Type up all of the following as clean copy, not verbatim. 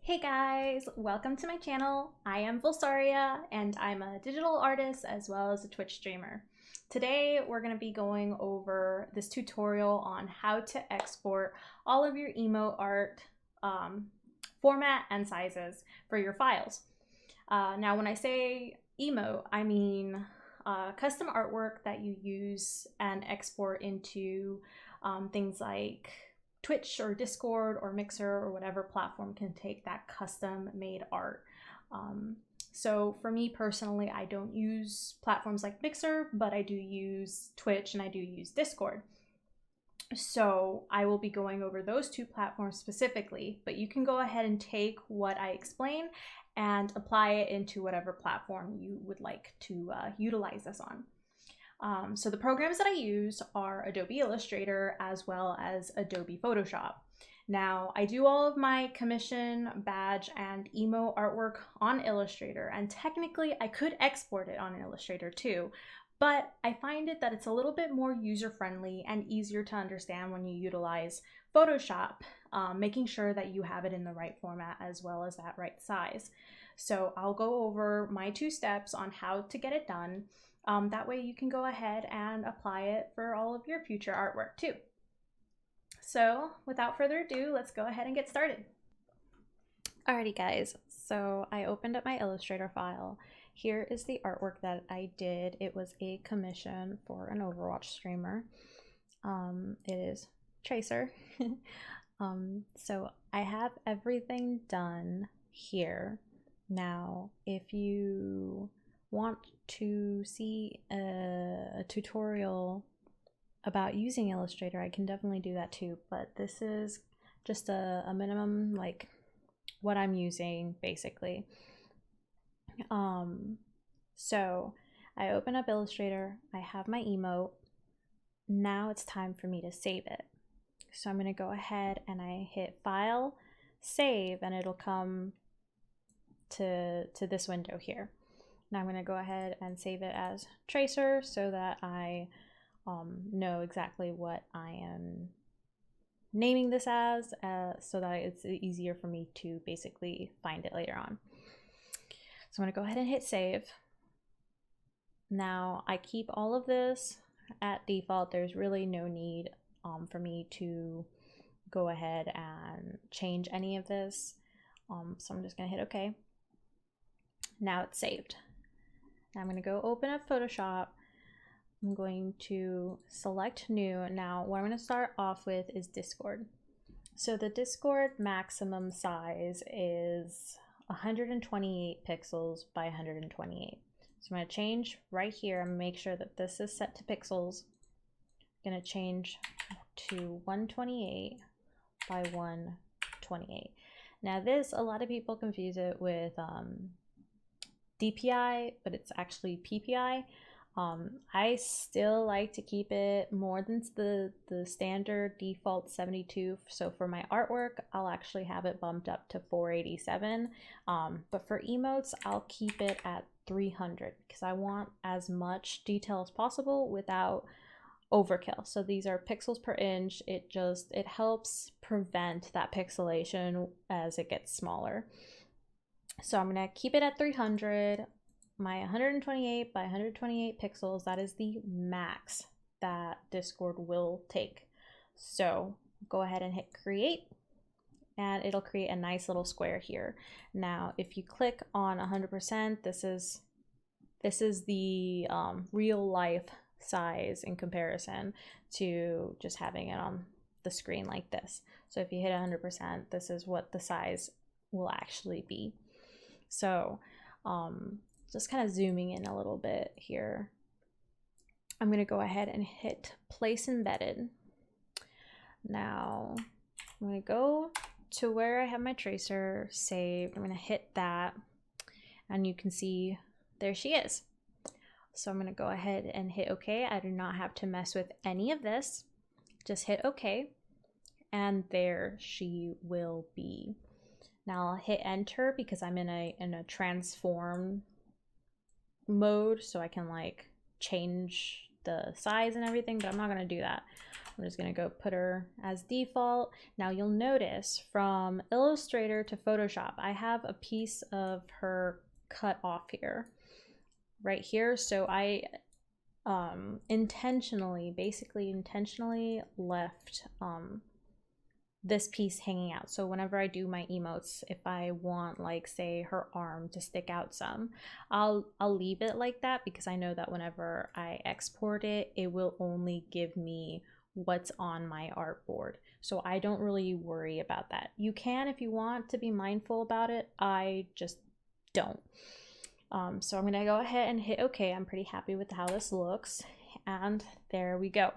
Hey guys, welcome to my channel. I am Vulsaria and I'm a digital artist as well as a Twitch streamer. Today we're going to be going over this tutorial on how to export all of your emo art format and sizes for your files. Now when I say emo, I mean custom artwork that you use and export into things like Twitch or Discord or Mixer or whatever platform can take that custom made art. So for me personally, I don't use platforms like Mixer, but I do use Twitch and I do use Discord. So I will be going over those two platforms specifically, but you can go ahead and take what I explain and apply it into whatever platform you would like to utilize this on. So the programs that I use are Adobe Illustrator as well as Adobe Photoshop. Now, I do all of my commission, badge, and emo artwork on Illustrator, and technically I could export it on Illustrator too, but I find it that it's a little bit more user-friendly and easier to understand when you utilize Photoshop, making sure that you have it in the right format as well as that right size. So I'll go over my 2 steps on how to get it done. That way you can go ahead and apply it for all of your future artwork too. So without further ado, let's go ahead and get started. Alrighty guys, so I opened up my Illustrator file. Here is the artwork that I did. It was a commission for an Overwatch streamer. It is Tracer. So I have everything done here. Now, if you want to see a tutorial about using Illustrator, I can definitely do that too, but this is just a minimum, like what I'm using basically. So I open up Illustrator, I have my emote. Now it's time for me to save it. So I'm going to go ahead and I hit File, Save, and it'll come to this window here. Now I'm going to go ahead and save it as Tracer so that I know exactly what I am naming this as, so that it's easier for me to basically find it later on. So I'm going to go ahead and hit save. Now I keep all of this at default. There's really no need for me to go ahead and change any of this. So I'm just going to hit OK. Now it's saved. Now I'm going to go open up Photoshop. I'm going to select new. Now what I'm going to start off with is Discord. So the Discord maximum size is 128 pixels by 128. So I'm going to change right here and make sure that this is set to pixels. I'm going to change to 128 by 128. Now this, a lot of people confuse it with DPI, but it's actually PPI. I still like to keep it more than the standard default 72. So for my artwork, I'll actually have it bumped up to 487. But for emotes, I'll keep it at 300 because I want as much detail as possible without overkill. So these are pixels per inch. It helps prevent that pixelation as it gets smaller. So I'm going to keep it at 300. My 128 by 128 pixels, that is the max that Discord will take. So go ahead and hit create and it'll create a nice little square here. Now, if you click on 100%, this is the real life size in comparison to just having it on the screen like this. So if you hit 100%, this is what the size will actually be. So just kind of zooming in a little bit here. I'm going to go ahead and hit place embedded. Now I'm going to go to where I have my tracer saved. I'm going to hit that and you can see there she is. So I'm going to go ahead and hit OK. I do not have to mess with any of this. Just hit OK and there she will be. Now I'll hit enter because I'm in a transform mode, so I can like change the size and everything, but I'm not going to do that. I'm just gonna go put her as default. Now you'll notice from Illustrator to Photoshop, I have a piece of her cut off here, right here. So I intentionally left this piece hanging out. So whenever I do my emotes, if I want, like, say her arm to stick out some, I'll leave it like that, because I know that whenever I export it, it will only give me what's on my artboard. So I don't really worry about that. You can if you want to be mindful about it. I just don't. So I'm gonna go ahead and hit OK. I'm pretty happy with how this looks, and there we go.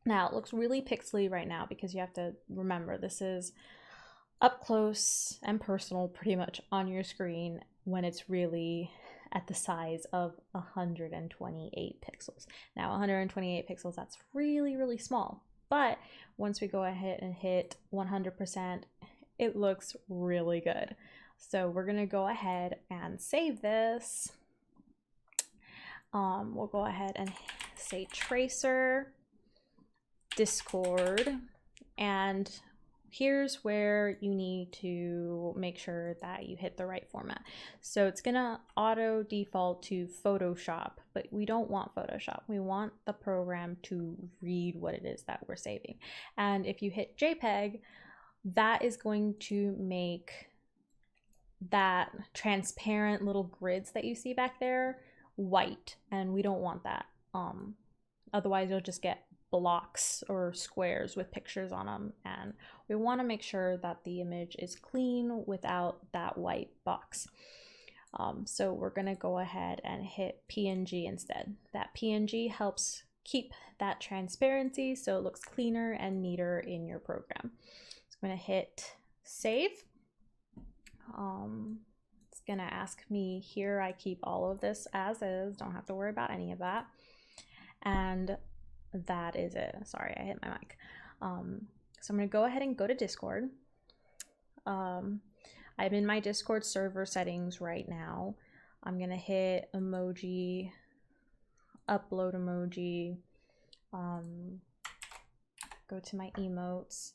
Now it looks really pixely right now because you have to remember this is up close and personal pretty much on your screen when it's really at the size of 128 pixels. Now 128 pixels, that's really, really small. But once we go ahead and hit 100%, it looks really good. So we're gonna go ahead and save this. We'll go ahead and say tracer, Discord, and here's where you need to make sure that you hit the right format. So it's gonna auto default to Photoshop, but we don't want Photoshop. We want the program to read what it is that we're saving. And if you hit JPEG, that is going to make that transparent little grids that you see back there white, and we don't want that. Otherwise you'll just get blocks or squares with pictures on them, and we want to make sure that the image is clean without that white box. So we're going to go ahead and hit PNG instead. That PNG helps keep that transparency so it looks cleaner and neater in your program. So I'm going to hit save. It's going to ask me here. I keep all of this as is, don't have to worry about any of that. And that is it. Sorry, I hit my mic. So I'm going to go ahead and go to Discord. I'm in my Discord server settings right now. I'm going to hit emoji, upload emoji, go to my emotes.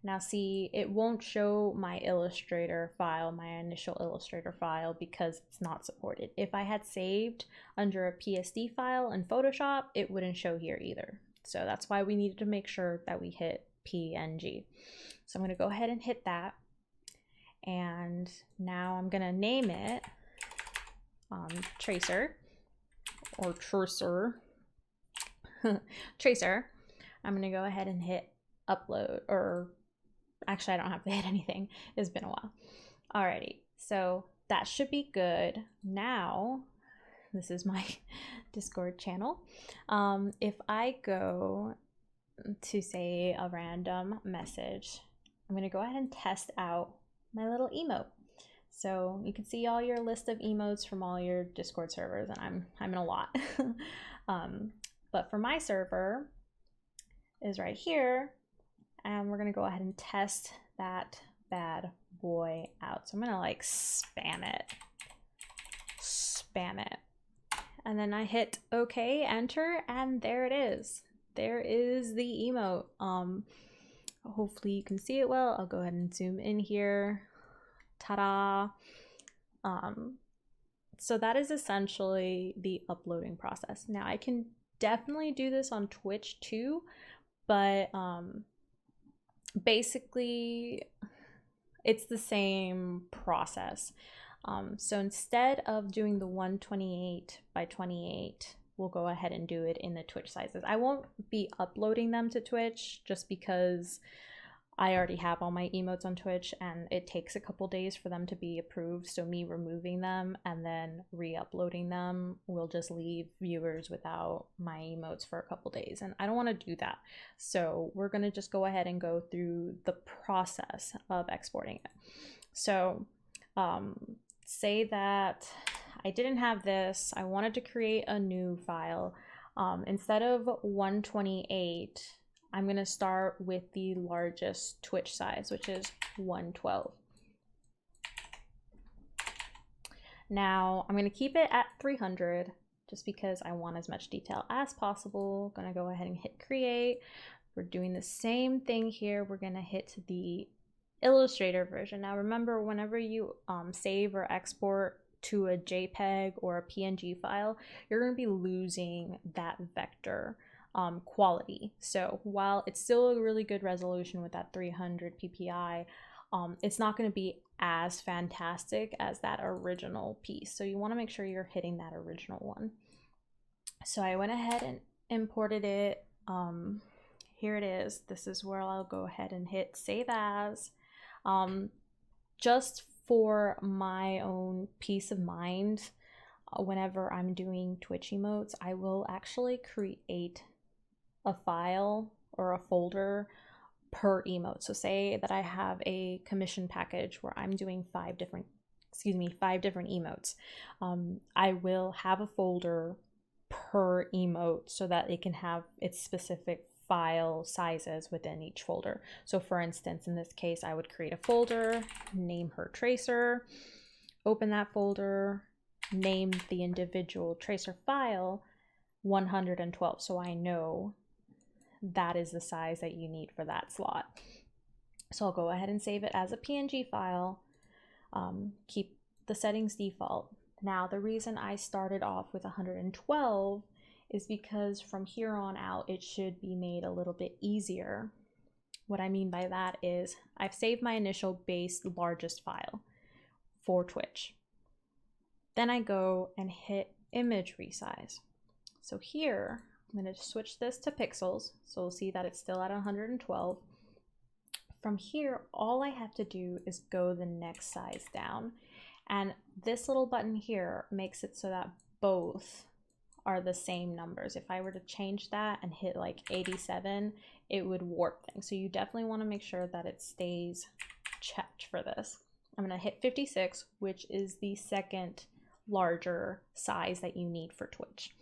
Now see, it won't show my Illustrator file, my initial Illustrator file, because it's not supported. If I had saved under a PSD file in Photoshop, it wouldn't show here either. So that's why we needed to make sure that we hit PNG. So I'm going to go ahead and hit that. And now I'm going to name it Tracer, or Tracer. Tracer. I'm going to go ahead and hit upload, or actually I don't have to hit anything. It's been a while. Alrighty, so that should be good. Now, this is my Discord channel. If I go to say a random message, I'm gonna go ahead and test out my little emote. So you can see all your list of emotes from all your Discord servers, and I'm in a lot. But for my server is right here, and we're gonna go ahead and test that bad boy out. So I'm gonna like spam it, and then I hit OK, enter, and there it is. There is the emote. Hopefully you can see it well. I'll go ahead and zoom in here. Ta-da! So that is essentially the uploading process. Now I can definitely do this on Twitch too, but basically it's the same process. So instead of doing the 128 by 28, we'll go ahead and do it in the Twitch sizes. I won't be uploading them to Twitch just because I already have all my emotes on Twitch and it takes a couple days for them to be approved. So me removing them and then re-uploading them will just leave viewers without my emotes for a couple days. And I don't want to do that. So we're going to just go ahead and go through the process of exporting it. So say that I didn't have this. I wanted to create a new file. Instead of 128, I'm going to start with the largest Twitch size, which is 112. Now I'm going to keep it at 300 just because I want as much detail as possible. I'm going to go ahead and hit create. We're doing the same thing here. We're gonna hit the Illustrator version. Now remember, whenever you save or export to a JPEG or a PNG file, you're going to be losing that vector quality. So while it's still a really good resolution with that 300 ppi, it's not going to be as fantastic as that original piece. So you want to make sure you're hitting that original one. So I went ahead and imported it. Here it is. This is where I'll go ahead and hit save as. Just for my own peace of mind, whenever I'm doing Twitch emotes, I will actually create a file or a folder per emote. So say that I have a commission package where I'm doing five different emotes. I will have a folder per emote so that it can have its specific file sizes within each folder. So for instance, in this case, I would create a folder, name her tracer, open that folder, name the individual tracer file 112. So I know that is the size that you need for that slot. So I'll go ahead and save it as a PNG file, keep the settings default. Now, the reason I started off with 112 is because from here on out, it should be made a little bit easier. What I mean by that is I've saved my initial base largest file for Twitch. Then I go and hit image resize. So here, I'm going to switch this to pixels. So we'll see that it's still at 112. From here, all I have to do is go the next size down. And this little button here makes it so that both are the same numbers. If I were to change that and hit like 87, it would warp things. So you definitely want to make sure that it stays checked for this. I'm going to hit 56, which is the second larger size that you need for Twitch.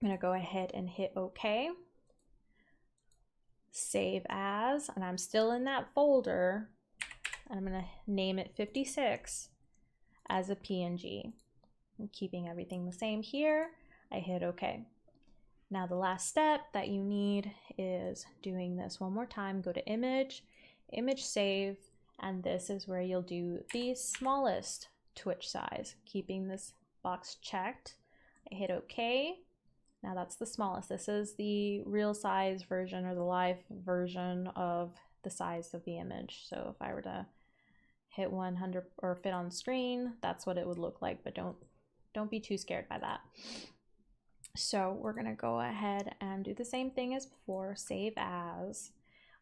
I'm going to go ahead and hit OK. Save as, and I'm still in that folder. And I'm going to name it 56 as a PNG. I'm keeping everything the same here. I hit OK. Now the last step that you need is doing this one more time. Go to image, image save, and this is where you'll do the smallest Twitch size, keeping this box checked. I hit OK. Now that's the smallest. This is the real size version or the live version of the size of the image. So if I were to hit 100 or fit on screen, that's what it would look like, but don't be too scared by that. So we're gonna go ahead and do the same thing as before, save as.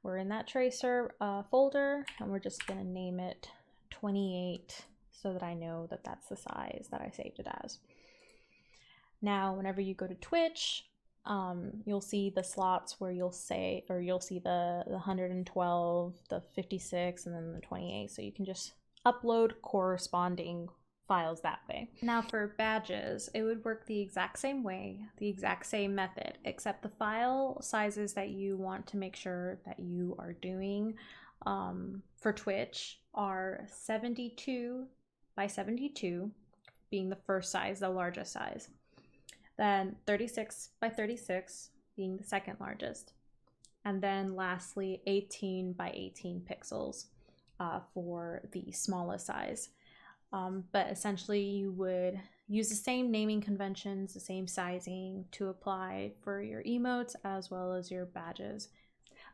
We're in that tracer folder, and we're just gonna name it 28 so that I know that that's the size that I saved it as. Now, whenever you go to Twitch, you'll see the slots where you'll see the 112, the 56, and then the 28. So you can just upload corresponding files that way. Now for badges, it would work the exact same way, the exact same method, except the file sizes that you want to make sure that you are doing for Twitch are 72 by 72, being the first size, the largest size. Then 36 by 36 being the second largest. And then lastly, 18 by 18 pixels for the smallest size. But essentially you would use the same naming conventions, the same sizing to apply for your emotes as well as your badges.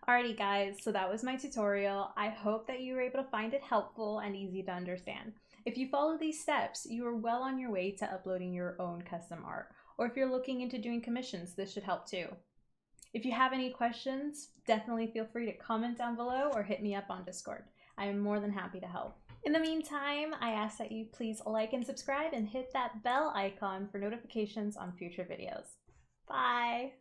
Alrighty guys, so that was my tutorial. I hope that you were able to find it helpful and easy to understand. If you follow these steps, you are well on your way to uploading your own custom art. Or if you're looking into doing commissions, this should help too. If you have any questions, definitely feel free to comment down below or hit me up on Discord. I am more than happy to help. In the meantime, I ask that you please like and subscribe and hit that bell icon for notifications on future videos. Bye!